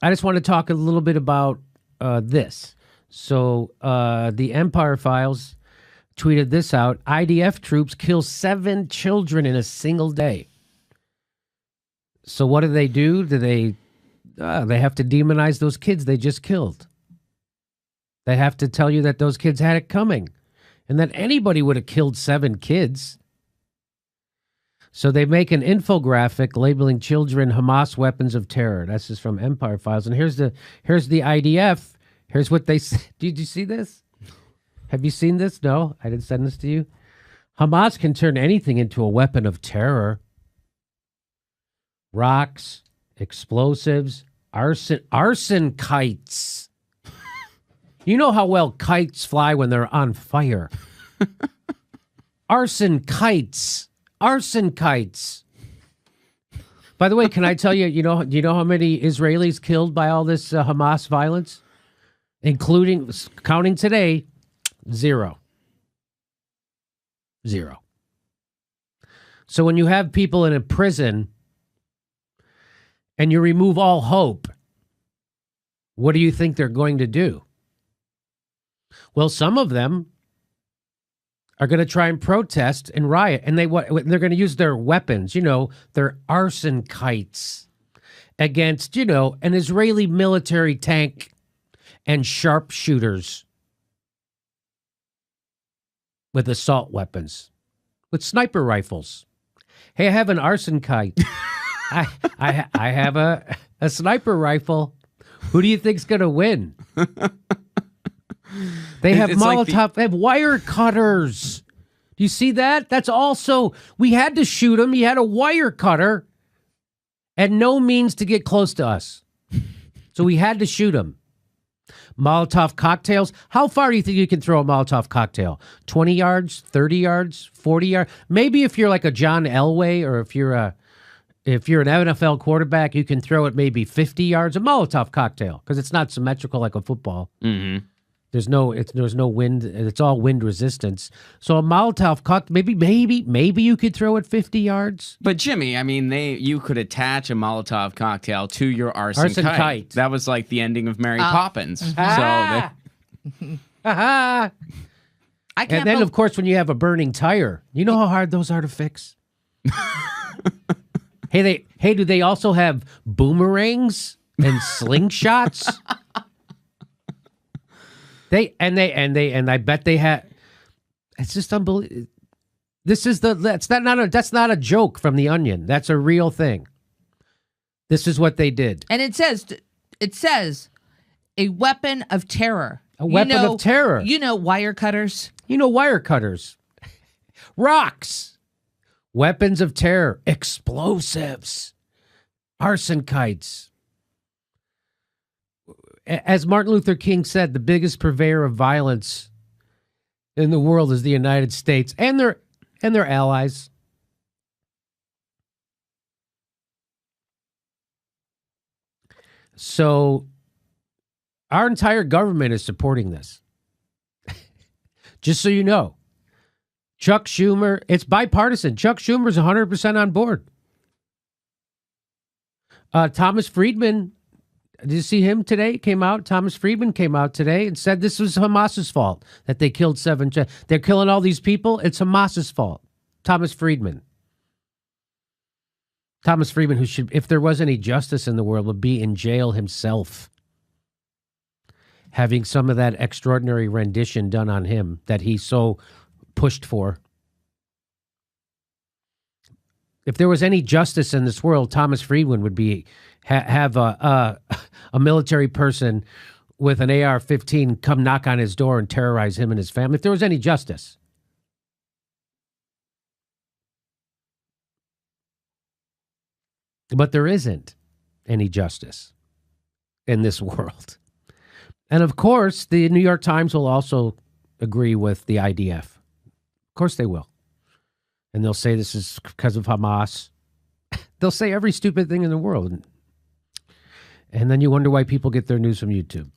I just want to talk a little bit about this. So the Empire Files tweeted this out. IDF troops kill 7 children in a single day. So what do? Do they have to demonize those kids they just killed. They have to tell you that those kids had it coming and that anybody would have killed 7 kids. So they make an infographic labeling children Hamas weapons of terror. That's just from Empire Files. And here's the IDF. Here's what they said. Did you see this? Have you seen this? No, I didn't send this to you. Hamas can turn anything into a weapon of terror. Rocks, explosives, arson kites. You know how well kites fly when they're on fire. Arson kites. Arson kites. By the way, can I tell you, do you know how many Israelis killed by all this Hamas violence? Including, counting today, 0. 0. So when you have people in a prison and you remove all hope, what do you think they're going to do? Well, some of them are going to try and protest and riot, and they're going to use their weapons, their arson kites against, an Israeli military tank and sharpshooters with assault weapons, with sniper rifles. Hey, I have an arson kite. I have a sniper rifle. Who do you think's going to win? They have Molotov. They have wire cutters. Do you see that? That's also, we had to shoot him. He had a wire cutter and no means to get close to us. So we had to shoot him. Molotov cocktails. How far do you think you can throw a Molotov cocktail? 20 yards, 30 yards, 40 yards? Maybe if you're like a John Elway or if you're an NFL quarterback, you can throw it maybe 50 yards, a Molotov cocktail, because it's not symmetrical like a football. Mm-hmm. There's no wind. It's all wind resistance. So a Molotov cocktail, maybe you could throw it 50 yards. But Jimmy, I mean, you could attach a Molotov cocktail to your arson kite. That was like the ending of Mary Poppins. I can't. And then, of course, when you have a burning tire, you know how hard those are to fix. Hey, do they also have boomerangs and slingshots? I bet they had. It's just unbelievable. That's not a joke from The Onion. That's a real thing. This is what they did. And it says a weapon of terror. A weapon of terror. Wire cutters. Wire cutters. Rocks. Weapons of terror. Explosives. Arson kites. As Martin Luther King said, the biggest purveyor of violence in the world is the United States and their allies. So our entire government is supporting this. Just so you know. Chuck Schumer, it's bipartisan. Chuck Schumer's 100% on board. Thomas Friedman, did you see him today? Thomas Friedman came out today and said this was Hamas's fault, that they killed 7. They're killing all these people. It's Hamas's fault. Thomas Friedman, who should, if there was any justice in the world, would be in jail himself, having some of that extraordinary rendition done on him that he so pushed for. If there was any justice in this world, Thomas Friedman would be have a military person with an AR-15 come knock on his door and terrorize him and his family. If there was any justice. But there isn't any justice in this world. And of course, the New York Times will also agree with the IDF. Of course they will. And they'll say this is because of Hamas. They'll say every stupid thing in the world. And then you wonder why people get their news from YouTube.